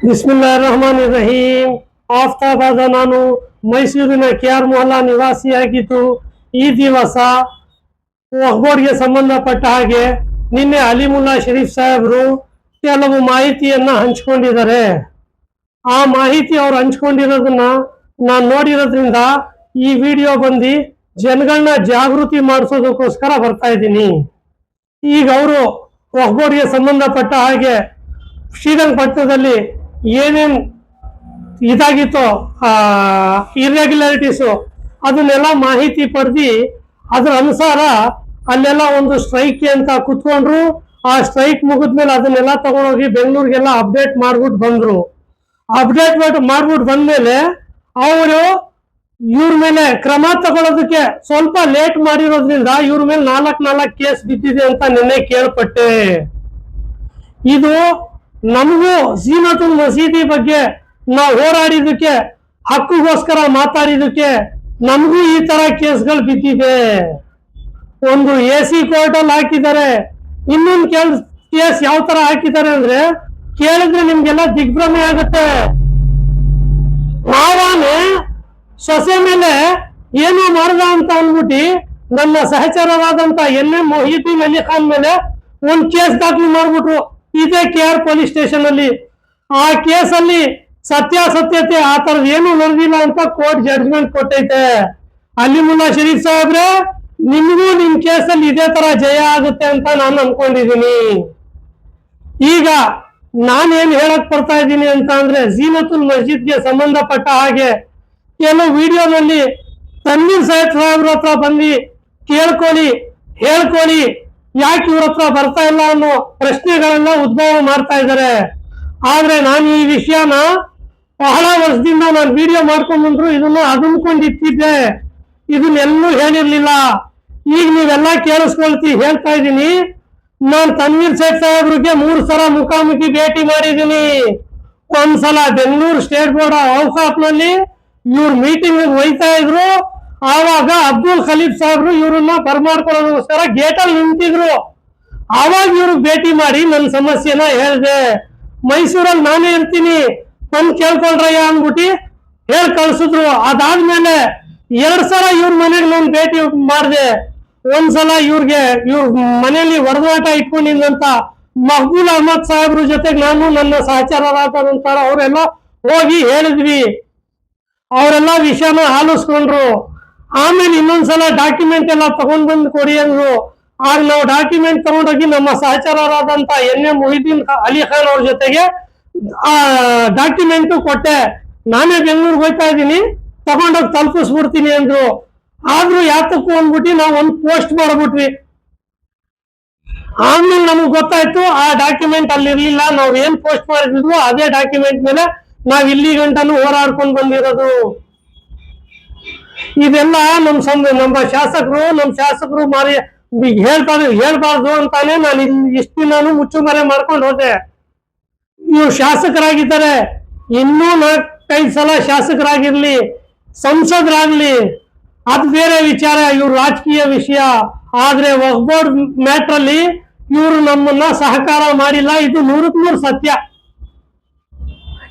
ಬಿಸ್ಮಿಲ್ಲಾಹಿರ್ರಹಮಾನಿರ್ರಹೀಂ. ಆಫ್ತಾಬಾದ ನಾನು ಮೈಸೂರಿನ KR ಮೊಹಲ್ಲಾ ನಿವಾಸಿಯಾಗಿದ್ದು, ಈ ದಿವಸ ವಕ್ಫ್ಗೆ ಸಂಬಂಧಪಟ್ಟ ಹಾಗೆ ನಿನ್ನೆ ಅಲಿಮುಲ್ಲಾ ಶರೀಫ್ ಸಾಹೇಬರು ಕೆಲವು ಮಾಹಿತಿಯನ್ನ ಹಂಚಿಕೊಂಡಿದ್ದಾರೆ. ಆ ಮಾಹಿತಿ ಅವರು ಹಂಚ್ಕೊಂಡಿರೋದನ್ನ ನಾನು ನೋಡಿರೋದ್ರಿಂದ ಈ ವಿಡಿಯೋ ಬಂದು ಜನಗಳನ್ನ ಜಾಗೃತಿ ಮಾಡಿಸೋದಕ್ಕೋಸ್ಕರ ಬರ್ತಾ ಇದ್ದೀನಿ. ಈಗ ಅವರು ವಕ್ಫ್ಗೆ ಸಂಬಂಧಪಟ್ಟ ಹಾಗೆ ಶ್ರೀರಂಗಪಟ್ಟಣದಲ್ಲಿ ಏನೇನು ಇದಾಗಿತ್ತೋ ಇರ್ರೆಗ್ಯುಲಾರಿಟೀಸು ಅದನ್ನೆಲ್ಲ ಮಾಹಿತಿ ಪಡೆದು ಅದರ ಅನುಸಾರ ಅಲ್ಲೆಲ್ಲ ಒಂದು ಸ್ಟ್ರೈಕ್ ಅಂತ ಕುತ್ಕೊಂಡ್ರು. ಆ ಸ್ಟ್ರೈಕ್ ಮುಗಿದ್ಮೇಲೆ ಅದನ್ನೆಲ್ಲ ತಗೊಂಡೋಗಿ ಬೆಂಗಳೂರಿಗೆಲ್ಲ ಅಪ್ಡೇಟ್ ಮಾಡ್ಬಿಟ್ಟು ಬಂದ್ರು. ಅಪ್ಡೇಟ್ ಮಾಡ್ಬಿಟ್ಟು ಬಂದ್ಮೇಲೆ ಅವರು ಇವ್ರ ಮೇಲೆ ಕ್ರಮ ತಗೊಳ್ಳೋದಕ್ಕೆ ಸ್ವಲ್ಪ ಲೇಟ್ ಮಾಡಿರೋದ್ರಿಂದ ಇವ್ರ ಮೇಲೆ 4 ಕೇಸ್ ಬಿದ್ದಿದೆ ಅಂತ ನಿನ್ನೆ ಕೇಳ್ಪಟ್ಟೆ. ಇದು ನಮಗೂ ಝೀನತುಲ್ ಮಸೀದಿ ಬಗ್ಗೆ ನಾವು ಹೋರಾಡಿದಕ್ಕೆ, ಹಕ್ಕುಗೋಸ್ಕರ ಮಾತಾಡಿದಕ್ಕೆ ನಮಗೂ ಈ ತರ ಕೇಸ್ಗಳು ಬಿದ್ದಿದೆ. ಒಂದು AC ಕೋರ್ಟಲ್ಲಿ ಹಾಕಿದ್ದಾರೆ. ಇನ್ನೊಂದು ಕೇಸ್ ಯಾವ ತರ ಹಾಕಿದ್ದಾರೆ ಅಂದ್ರೆ ಕೇಳಿದ್ರೆ ನಿಮ್ಗೆಲ್ಲ ದಿಗ್ಭ್ರಮೆ ಆಗುತ್ತೆ. ನಾವಾನೆ ಸೊಸೆ ಮೇಲೆ ಏನೋ ಮಾಡ್ದ ಅಂತ ಅಂದ್ಬಿಟ್ಟು ನನ್ನ ಸಹಚರರಾದಂತ NM ಮೊಹಿದ್ದೀನ್ ಅಲಿ ಖಾನ್ ಮೇಲೆ ಒಂದು ಕೇಸ್ ದಾಖಲು ಮಾಡ್ಬಿಟ್ರು ಇದೇ KR ಪೊಲೀಸ್ ಸ್ಟೇಷನ್ ಅಲ್ಲಿ. ಆ ಕೇಸಲ್ಲಿ ಸತ್ಯಾಸತ್ಯತೆ ಆ ತರದ್ ಏನು ನಡೆದಿಲ್ಲ ಅಂತ ಕೋರ್ಟ್ ಜಡ್ಜ್ಮೆಂಟ್ ಕೊಟ್ಟೈತೆ. ಅಲಿಮುಲ್ಲಾ ಶರೀಫ್ ಸಾಹೇಬ್ರೆ, ನಿಮ್ಗೂ ನಿಮ್ ಕೇಸಲ್ಲಿ ಇದೇ ತರ ಜಯ ಆಗುತ್ತೆ ಅಂತ ನಾನು ಅನ್ಕೊಂಡಿದ್ದೀನಿ. ಈಗ ನಾನೇನ್ ಹೇಳಕ್ ಬರ್ತಾ ಇದ್ದೀನಿ ಅಂತ ಅಂದ್ರೆ, ಝೀನತುಲ್ ಮಸ್ಜಿದ್ಗೆ ಸಂಬಂಧಪಟ್ಟ ಹಾಗೆ ಕೆಲವು ವಿಡಿಯೋನಲ್ಲಿ ತನ್ವೀರ್ ಸಾಹೇಬ್ರ ಹತ್ರ ಬಂದು ಕೇಳ್ಕೊಳ್ಳಿ, ಹೇಳ್ಕೊಳ್ಳಿ, ಯಾಕೆ ಇವ್ರ ಹತ್ರ ಬರ್ತಾ ಇಲ್ಲ ಅನ್ನೋ ಪ್ರಶ್ನೆಗಳನ್ನ ಉದ್ಭವ ಮಾಡ್ತಾ ಇದ್ದಾರೆ. ಆದ್ರೆ ನಾನು ಈ ವಿಷಯನ ಬಹಳ ವರ್ಷದಿಂದ ನಾನು ವಿಡಿಯೋ ಮಾಡ್ಕೊಂಡ್ ಬಂದ್ರು ಇದನ್ನ ಅದುಮ್ಕೊಂಡಿಟ್ಟಿದ್ದೆ, ಇದನ್ನೆಲ್ಲೂ ಹೇಳಿರ್ಲಿಲ್ಲ. ಈಗ ನೀವೆಲ್ಲ ಹೇಳ್ತಾ ಇದ್ದೀನಿ. ನಾನು ತನ್ವೀರ್ ಸೇಠ್ ಸಾಹೇಬ್ರಿಗೆ 3 ಸಲ ಮುಖಾಮುಖಿ ಭೇಟಿ ಮಾಡಿದ್ದೀನಿ. ಒಂದ್ಸಲ ಬೆಂಗಳೂರು ಸ್ಟೇಟ್ ಬೋರ್ಡ್ ಔಕಾಫ್ ನಲ್ಲಿ ಇವ್ರ ಮೀಟಿಂಗ್ ಹೋಯ್ತಾ ಇದ್ರು. ಆವಾಗ ಅಬ್ದುಲ್ ಖಲೀಫ್ ಸಾಹೇಬ್ರು ಇವ್ರನ್ನ ಬರ್ಮಾಡ್ಕೊಳ್ಳೋದಕ್ಕೋಸ್ಕರ ಗೇಟಲ್ಲಿ ನಿಂತಿದ್ರು. ಆವಾಗ ಇವ್ರಿಗೆ ಭೇಟಿ ಮಾಡಿ ನನ್ನ ಸಮಸ್ಯೆನ ಹೇಳಿದೆ. ಮೈಸೂರಲ್ಲಿ ನಾನೇ ಇರ್ತೀನಿ, ಬಂದು ಕೇಳ್ಕೊಂಡ್ರಯ್ಯ ಅಂದ್ಬಿಟ್ಟು ಹೇಳಿ ಕಳ್ಸಿದ್ರು. ಅದಾದ್ಮೇಲೆ 2 ಸಲ ಇವ್ರ ಮನೆಗೆ ನಾನು ಭೇಟಿ ಮಾಡಿದೆ. ಒಂದ್ಸಲ ಇವ್ರ ಮನೆಯಲ್ಲಿ ಒಡನಾಟ ಇಟ್ಕೊಂಡಿದ್ದಂತ ಮಹಬೂಲ್ ಅಹಮದ್ ಸಾಹೇಬ್ರ ಜೊತೆಗೆ ನಾನು ನನ್ನ ಸಹಚರರಾದಂತ ಅವರೆಲ್ಲ ಹೋಗಿ ಹೇಳಿದ್ವಿ. ಅವರೆಲ್ಲ ವಿಷಯನ ಆಲಿಸ್ಕೊಂಡ್ರು. ಆಮೇಲೆ ಇನ್ನೊಂದ್ಸಲ ಡಾಕ್ಯುಮೆಂಟ್ ಎಲ್ಲ ತಗೊಂಡ್ ಬಂದು ಕೊಡಿ ಅಂದ್ರು. ಆಗ ನಾವು ಡಾಕ್ಯುಮೆಂಟ್ ತಗೊಂಡೋಗಿ ನಮ್ಮ ಸಹಚರರಾದಂತ NM ಮೊಹಿದ್ದೀನ್ ಅಲಿ ಖಾನ್ ಅವ್ರ ಜೊತೆಗೆ ಆ ಡಾಕ್ಯುಮೆಂಟ್ ಕೊಟ್ಟೆ. ನಾನೇ ಬೆಂಗಳೂರಿಗೆ ಹೋಗ್ತಾ ಇದ್ದೀನಿ, ತಗೊಂಡೋಗಿ ತಲುಪಿಸ್ಬಿಡ್ತೀನಿ ಅಂದ್ರು. ಆದ್ರೂ ಯಾತಕ್ಕೂ ಅಂದ್ಬಿಟ್ಟು ನಾವು ಒಂದು ಪೋಸ್ಟ್ ಮಾಡ್ಬಿಟ್ವಿ. ಆಮೇಲೆ ನಮ್ಗೆ ಗೊತ್ತಾಯ್ತು ಆ ಡಾಕ್ಯುಮೆಂಟ್ ಅಲ್ಲಿ ಇರ್ಲಿಲ್ಲ. ನಾವ್ ಏನ್ ಪೋಸ್ಟ್ ಮಾಡಿದ್ವಿ ಅದೇ ಡಾಕ್ಯುಮೆಂಟ್ ಮೇಲೆ ನಾವ್ ಇಲ್ಲಿ ಗಂಟನು ಹೋರಾಡ್ಕೊಂಡು ಬಂದಿರೋದು. ಇದೆಲ್ಲ ನಮ್ಮ ಶಾಸಕರು ಮಾರಿ ಹೇಳ್ಬಾರ್ದು ಅಂತಾನೆ ನಾನು ಇಷ್ಟು ದಿನಾನು ಮುಚ್ಚುಮರೆ ಮಾಡ್ಕೊಂಡು ಹೋದೆ. ಇವ್ರು ಶಾಸಕರಾಗಿದ್ದಾರೆ, ಇನ್ನೂ 4-5 ಸಲ ಶಾಸಕರಾಗಿರ್ಲಿ, ಸಂಸದರಾಗ್ಲಿ, ಅದು ಬೇರೆ ವಿಚಾರ, ಇವ್ರು ರಾಜಕೀಯ ವಿಷಯ. ಆದ್ರೆ ವಕ್ಫ್ ಬೋರ್ಡ್ ಮ್ಯಾಟರ್ ಅಲ್ಲಿ ಇವರು ನಮ್ಮನ್ನ ಸಹಕಾರ ಮಾಡಿಲ್ಲ. ಇದು 100% ಸತ್ಯ.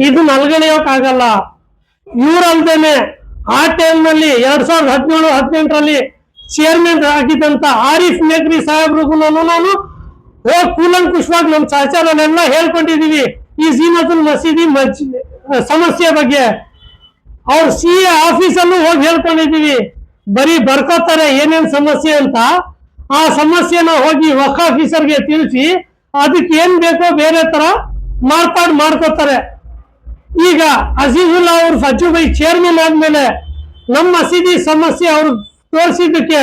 ಇದು ನಲ್ಗಳೆಯೋಕ್ಕಾಗಲ್ಲ. ಇವ್ರಲ್ದೇನೆ ಆ ಟೈಮ್ ನಲ್ಲಿ 2017-18ರಲ್ಲಿ ಚೇರ್ಮನ್ ಆಗಿದ್ದಂತ ಆರಿಫ್ ಮೇಕ್ರಿ ಸಾಹೇಬ್ರಿಗೂ ನಾನು ಕೂಲಂಕುಷವಾಗಿ ನಮ್ಮ ಸಹಚಾರನೆಲ್ಲ ಹೇಳ್ಕೊಂಡಿದೀವಿ ಈ ಝೀನತುಲ್ ಮಸೀದಿ ಸಮಸ್ಯೆ ಬಗ್ಗೆ. ಅವ್ರ CA ಆಫೀಸಲ್ಲೂ ಹೋಗಿ ಹೇಳ್ಕೊಂಡಿದೀವಿ. ಬರೀ ಬರ್ಕೋತಾರೆ ಏನೇನ್ ಸಮಸ್ಯೆ ಅಂತ. ಆ ಸಮಸ್ಯೆನ ಹೋಗಿ ವಕ್ಫ್ ಆಫೀಸರ್ಗೆ ತಿಳಿಸಿ ಅದಕ್ಕೆ ಏನ್ ಬೇಕೋ ಬೇರೆ ತರ ಮಾಡ್ಕೋತಾರೆ. ಈಗ ಅಜೀಜುಲ್ಲಾ ಅವ್ರು ಫಜುಬೈ ಚೇರ್ಮನ್ ಆದ್ಮೇಲೆ ನಮ್ಮ ಮಸೀದಿ ಸಮಸ್ಯೆ ಅವ್ರು ತೋರಿಸಿದ್ದಕ್ಕೆ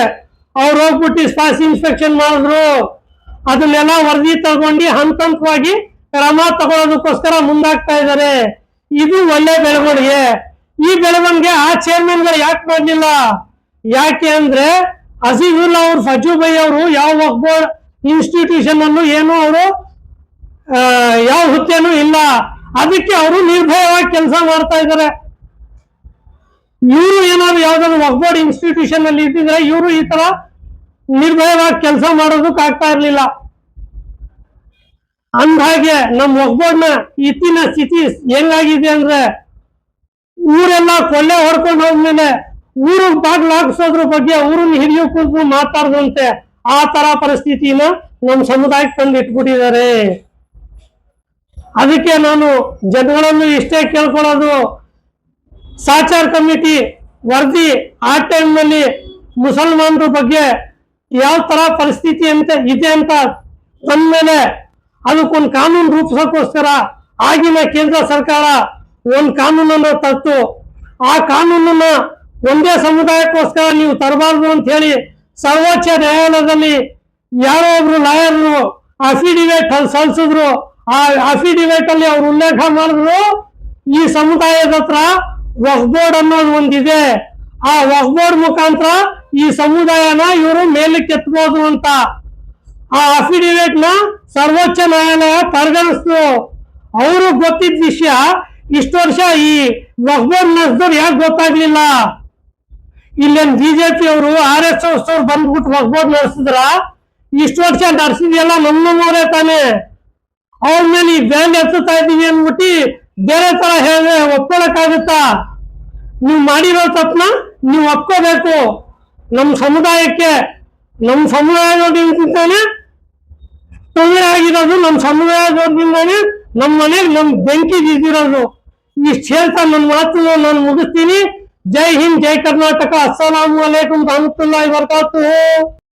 ಅವ್ರು ಹೋಗ್ಬಿಟ್ಟು ಸ್ಪಾಸ್ ಇನ್ಸ್ಪೆಕ್ಷನ್ ಮಾಡಿದ್ರು. ಅದನ್ನೆಲ್ಲ ವರದಿ ತಗೊಂಡು ಹಂತವಾಗಿ ಕ್ರಮ ತಗೊಳ್ಳೋದಕ್ಕೋಸ್ಕರ ಮುಂದಾಗ್ತಾ ಇದ್ದಾರೆ. ಇದು ಒಳ್ಳೆ ಬೆಳವಣಿಗೆ. ಈ ಬೆಳವಣಿಗೆ ಆ ಚೇರ್ಮನ್ಗಳು ಯಾಕೆ ಮಾಡಲಿಲ್ಲ? ಯಾಕೆ ಅಂದ್ರೆ ಅಜೀಜುಲ್ಲಾ ಅವ್ರು ಫಜುಬೈ ಅವರು ಯಾವ ವಕ್ಫ್ ಬೋರ್ಡ್ ಇನ್ಸ್ಟಿಟ್ಯೂಷನ್ ಅನ್ನು ಏನು ಅವರು ಯಾವ ಹುದ್ದೆನೂ ಇಲ್ಲ. ಅದಕ್ಕೆ ಅವರು ನಿರ್ಭಯವಾಗಿ ಕೆಲಸ ಮಾಡ್ತಾ ಇದ್ದಾರೆ. ಇವರು ಏನಾದ್ರು ಯಾವ್ದಾದ್ರು ವಕ್ಫ್ ಬೋರ್ಡ್ ಇನ್ಸ್ಟಿಟ್ಯೂಷನ್ ಅಲ್ಲಿ ಇದ್ದಿದ್ರೆ ಇವರು ಈ ತರ ನಿರ್ಭಯವಾಗಿ ಕೆಲಸ ಮಾಡೋದಕ್ಕೆ ಆಗ್ತಾ ಇರ್ಲಿಲ್ಲ. ಅಂದ್ಹಾಗೆ ನಮ್ಮ ಒಗ್ಬೋಡ್ನ ಇತ್ತಿನ ಸ್ಥಿತಿ ಹೆಂಗಾಗಿದೆ ಅಂದ್ರೆ ಊರೆಲ್ಲ ಕೊಳ್ಳೆ ಹೊಡ್ಕೊಂಡು ಹೋದ್ಮೇಲೆ ಊರಿಗೆ ಬಾಗ್ಲು ಹಾಕ್ಸೋದ್ರ ಬಗ್ಗೆ ಊರನ್ನ ಹಿಡಿಯೋ ಕೂತು ಮಾತಾಡದಂತೆ ಆ ತರ ಪರಿಸ್ಥಿತಿನ ನಮ್ಮ ಸಮುದಾಯಕ್ಕೆ ತಂದು ಇಟ್ಬಿಟ್ಟಿದ್ದಾರೆ. ಅದಕ್ಕೆ ನಾನು ಜನಗಳನ್ನು ಇಷ್ಟೇ ಕೇಳ್ಕೊಳ್ಳೋದು, ಸಾಚಾರ್ ಕಮಿಟಿ ವರದಿ ಆ ಟೈಮ್ನಲ್ಲಿ ಮುಸಲ್ಮಾನರ ಬಗ್ಗೆ ಯಾವ ತರ ಪರಿಸ್ಥಿತಿ ಅಂತ ಇದೆ ಅಂತ ಬಂದ್ಮೇಲೆ ಅದಕ್ಕೊಂದು ಕಾನೂನು ರೂಪಿಸೋಕ್ಕೋಸ್ಕರ ಆಗಿನ ಕೇಂದ್ರ ಸರ್ಕಾರ ಒಂದು ಕಾನೂನನ್ನು ತತ್ತು ಆ ಕಾನೂನನ್ನ ಒಂದೇ ಸಮುದಾಯಕ್ಕೋಸ್ಕರ ನೀವು ತರಬಾರ್ದು ಅಂತ ಹೇಳಿ ಸರ್ವೋಚ್ಚ ನ್ಯಾಯಾಲಯದಲ್ಲಿ ಯಾರೋ ಒಬ್ರು ಲಾಯರ್ರು ಅಫಿಡಿವೇಟ್ ಸಲ್ಲಿಸಿದ್ರು. ಆ ಅಫಿಡಿವೇಟ್ ಅಲ್ಲಿ ಅವ್ರು ಉಲ್ಲೇಖ ಮಾಡಿದ್ರು, ಈ ಸಮುದಾಯದ ಹತ್ರ ವಕ್ಫ್ ಬೋರ್ಡ್ ಅನ್ನೋದು ಒಂದಿದೆ, ಆ ವಕ್ಫ್ ಬೋರ್ಡ್ ಮುಖಾಂತರ ಈ ಸಮುದಾಯನ ಇವರು ಮೇಲಕ್ಕೆ ಎತ್ತಬಹುದು ಅಂತ. ಆ ಅಫಿಡಿವೇಟ್ ನ ಸರ್ವೋಚ್ಚ ನ್ಯಾಯಾಲಯ ಪರಿಗಣಿಸ್ತು. ಅವರು ಗೊತ್ತಿದ್ದ ವಿಷಯ ಇಷ್ಟು ವರ್ಷ ಈ ವಕ್ಫ್ ಬೋರ್ಡ್ ನಡೆಸಿದವ್ರು ಯಾಕೆ ಗೊತ್ತಾಗ್ಲಿಲ್ಲ? ಇಲ್ಲೇನು ಬಿಜೆಪಿ ಅವರು RSS ಅವ್ರು ಬಂದ್ಬಿಟ್ಟು ವಕ್ಫ್ ಬೋರ್ಡ್ ನಡೆಸಿದ್ರ? ಇಷ್ಟು ವರ್ಷ ನಡೆಸಿದ್ಯಲ್ಲ ನಮ್ಮವರೇ ತಾನೆ. ಅವ್ರ ಮೇಲೆ ಈ ಬ್ಯಾಂಡ್ ಎತ್ತುತ್ತಾ ಇದೀವಿ ಅಂದ್ಬಿಟ್ಟು ಬೇರೆ ತರ ಹೇಳಿದ್ರೆ ಒಪ್ಕೊಳಕ್ಕಾಗುತ್ತಾ? ನೀವು ಮಾಡಿರೋ ತಪ್ಪನ ನೀವು ಒಪ್ಕೋಬೇಕು. ನಮ್ಮ ಸಮುದಾಯಕ್ಕೆ, ನಮ್ಮ ಸಮುದಾಯದಿಂದಾನೆ ತೊಂದರೆ ಆಗಿರೋದು, ನಮ್ಮ ಸಮುದಾಯದಿಂದಾನೆ ನಮ್ಮ ಮನೆಗೆ ನಮ್ ಬೆಂಕಿ ಬಿದ್ದಿರೋದು. ಇಷ್ಟು ಹೇಳ್ತಾ ನನ್ನ ಮಾತನ್ನು ನಾನು ಮುಗಿಸ್ತೀನಿ. ಜೈ ಹಿಂದ್, ಜೈ ಕರ್ನಾಟಕ. ಅಸ್ಸಲಾಮು ಅಲೈಕುಂ ರಹಮತುಲ್ಲಾಹಿ ವಬರಕಾತುಹು.